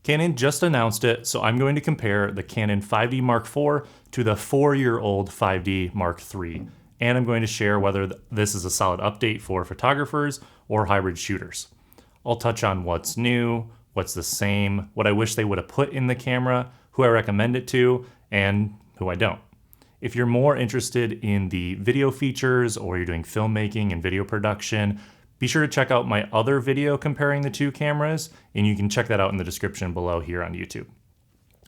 Canon just announced it, so I'm going to compare the Canon 5D Mark IV to the 4-year-old 5D Mark III, and I'm going to share whether this is a solid update for photographers or hybrid shooters. I'll touch on what's new, what's the same, what I wish they would have put in the camera, who I recommend it to, and who I don't. If you're more interested in the video features or you're doing filmmaking and video production, be sure to check out my other video comparing the two cameras, and you can check that out in the description below here on YouTube.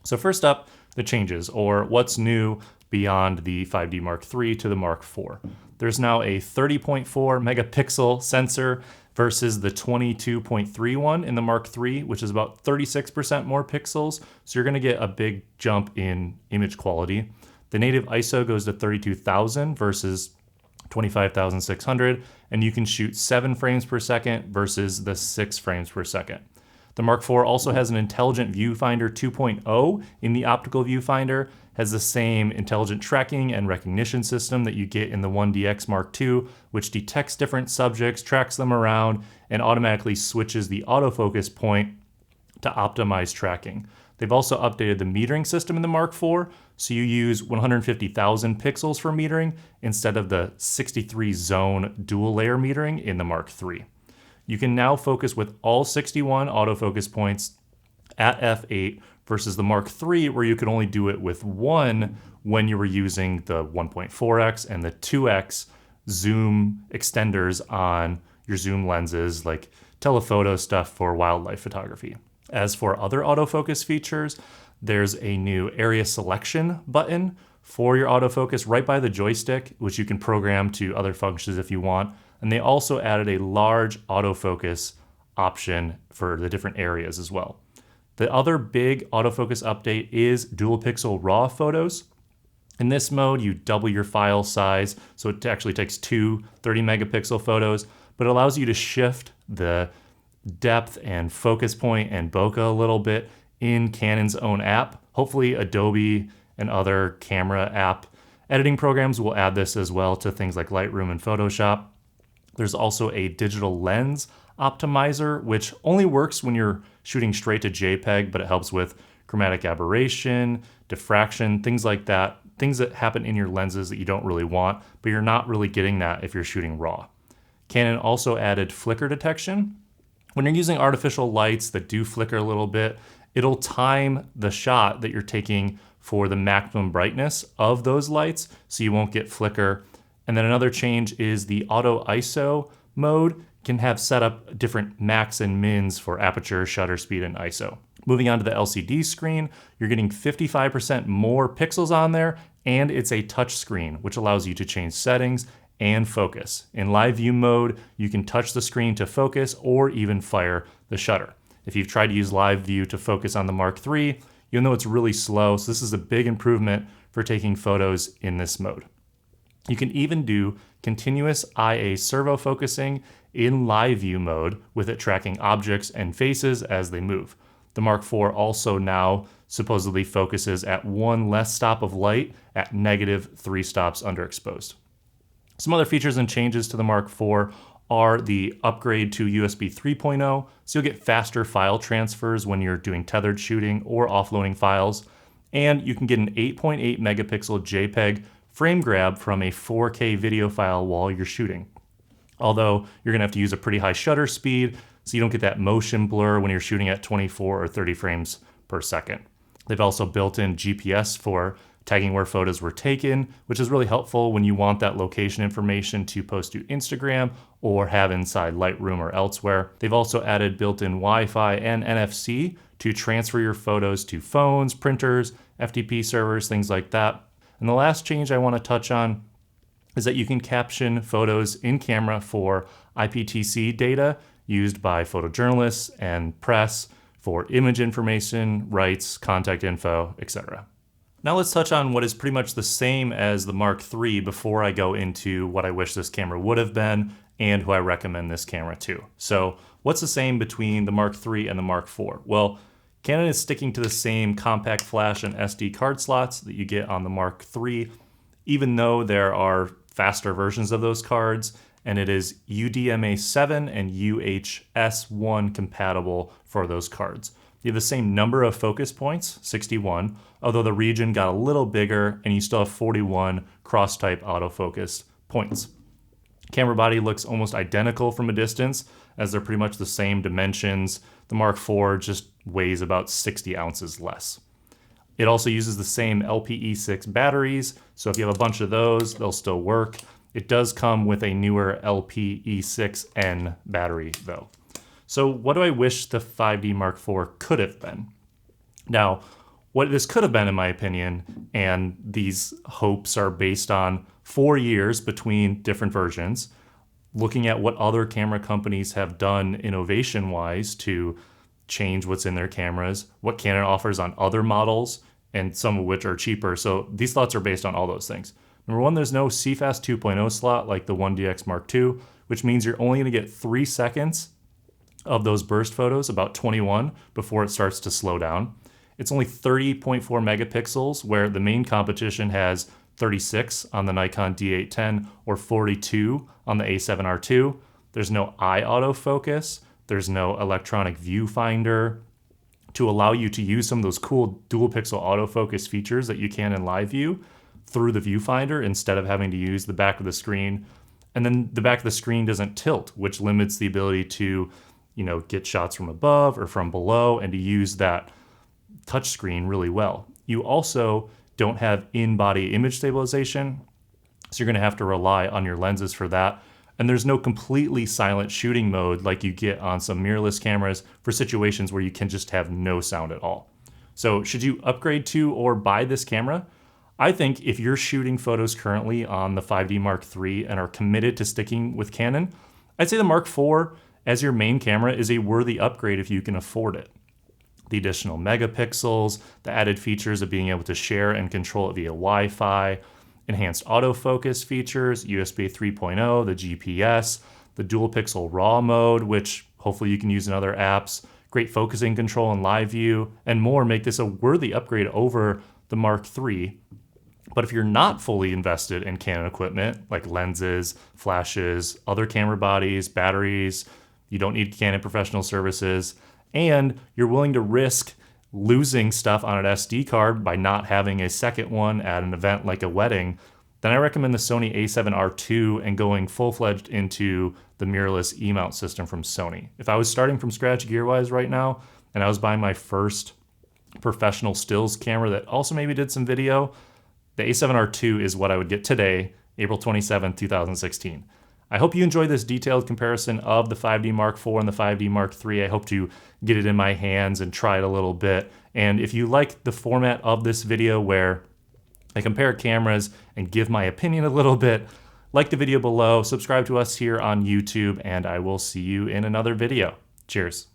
So first up, the changes, or what's new beyond the 5D Mark III to the Mark IV. There's now a 30.4 megapixel sensor versus the 22.3 one in the Mark III, which is about 36% more pixels. So you're gonna get a big jump in image quality. The native ISO goes to 32,000 versus 25,600, and you can shoot 7 frames per second versus the 6 frames per second. The Mark IV also has an Intelligent Viewfinder 2.0 in the optical viewfinder, has the same intelligent tracking and recognition system that you get in the 1DX Mark II, which detects different subjects, tracks them around, and automatically switches the autofocus point to optimize tracking. They've also updated the metering system in the Mark IV, so you use 150,000 pixels for metering instead of the 63 zone dual layer metering in the Mark III. You can now focus with all 61 autofocus points at f8 versus the Mark III, where you could only do it with one when you were using the 1.4x and the 2x zoom extenders on your zoom lenses, like telephoto stuff for wildlife photography. As for other autofocus features, there's a new area selection button for your autofocus right by the joystick, which you can program to other functions if you want. And they also added a large autofocus option for the different areas as well. The other big autofocus update is dual pixel RAW photos. In this mode, you double your file size, so it actually takes two 30 megapixel photos, but it allows you to shift the depth and focus point and bokeh a little bit in Canon's own app. Hopefully Adobe and other camera app editing programs will add this as well to things like Lightroom and Photoshop. There's also a digital lens optimizer, which only works when you're shooting straight to JPEG, but it helps with chromatic aberration, diffraction, things like that, things that happen in your lenses that you don't really want, but you're not really getting that if you're shooting RAW. Canon also added flicker detection. When you're using artificial lights that do flicker a little bit, it'll time the shot that you're taking for the maximum brightness of those lights, so you won't get flicker. And then another change is the auto ISO mode can have set up different max and mins for aperture, shutter speed, and ISO. Moving on to the LCD screen, you're getting 55% more pixels on there, and it's a touch screen, which allows you to change settings and focus. In live view mode, you can touch the screen to focus or even fire the shutter. If you've tried to use live view to focus on the Mark III, you'll know it's really slow, so this is a big improvement for taking photos in this mode. You can even do continuous IA servo focusing in live view mode with it tracking objects and faces as they move. The Mark IV also now supposedly focuses at one less stop of light at -3 stops underexposed. Some other features and changes to the Mark IV are the upgrade to USB 3.0, so you'll get faster file transfers when you're doing tethered shooting or offloading files, and you can get an 8.8 megapixel JPEG frame grab from a 4K video file while you're shooting. Although you're gonna have to use a pretty high shutter speed, so you don't get that motion blur when you're shooting at 24 or 30 frames per second. They've also built in GPS for tagging where photos were taken, which is really helpful when you want that location information to post to Instagram or have inside Lightroom or elsewhere. They've also added built-in Wi-Fi and NFC to transfer your photos to phones, printers, FTP servers, things like that. And the last change I want to touch on is that you can caption photos in camera for IPTC data used by photojournalists and press for image information, rights, contact info, etc. Now let's touch on what is pretty much the same as the Mark III before I go into what I wish this camera would have been and who I recommend this camera to. So what's the same between the Mark III and the Mark IV? Well, Canon is sticking to the same compact flash and SD card slots that you get on the Mark III, even though there are faster versions of those cards, and it is UDMA 7 and UHS1 compatible for those cards. You have the same number of focus points, 61, although the region got a little bigger and you still have 41 cross-type autofocus points. Camera body looks almost identical from a distance as they're pretty much the same dimensions. The Mark IV just weighs about 60 ounces less. It also uses the same LPE6 batteries, so if you have a bunch of those, they'll still work. It does come with a newer LPE6N battery though. So what do I wish the 5D Mark IV could have been? Now, what this could have been, in my opinion, and these hopes are based on 4 years between different versions, looking at what other camera companies have done innovation-wise to change what's in their cameras, what Canon offers on other models, and some of which are cheaper. So these thoughts are based on all those things. Number one, there's no CFast 2.0 slot like the 1DX Mark II, which means you're only gonna get 3 seconds of those burst photos, about 21, before it starts to slow down. It's only 30.4 megapixels, where the main competition has 36 on the Nikon D810 or 42 on the A7R II. There's no eye autofocus. There's no electronic viewfinder to allow you to use some of those cool dual pixel autofocus features that you can in live view through the viewfinder instead of having to use the back of the screen. And then the back of the screen doesn't tilt, which limits the ability to, get shots from above or from below and to use that touch screen really well. You also don't have in-body image stabilization, so you're gonna have to rely on your lenses for that. And there's no completely silent shooting mode like you get on some mirrorless cameras for situations where you can just have no sound at all. So should you upgrade to or buy this camera? I think if you're shooting photos currently on the 5D Mark III and are committed to sticking with Canon, I'd say the Mark IV as your main camera is a worthy upgrade if you can afford it. The additional megapixels, the added features of being able to share and control it via Wi-Fi, enhanced autofocus features, USB 3.0, the GPS, the dual pixel RAW mode, which hopefully you can use in other apps, great focusing control in live view, and more make this a worthy upgrade over the Mark III. But if you're not fully invested in Canon equipment, like lenses, flashes, other camera bodies, batteries, you don't need Canon professional services, and you're willing to risk losing stuff on an SD card by not having a second one at an event like a wedding, then I recommend the Sony a7R II and going full-fledged into the mirrorless E-mount system from Sony. If I was starting from scratch gear-wise right now, and I was buying my first professional stills camera that also maybe did some video, the a7R II is what I would get today, April 27, 2016. I hope you enjoyed this detailed comparison of the 5D Mark IV and the 5D Mark III. I hope to get it in my hands and try it a little bit. And if you like the format of this video where I compare cameras and give my opinion a little bit, like the video below, subscribe to us here on YouTube, and I will see you in another video. Cheers.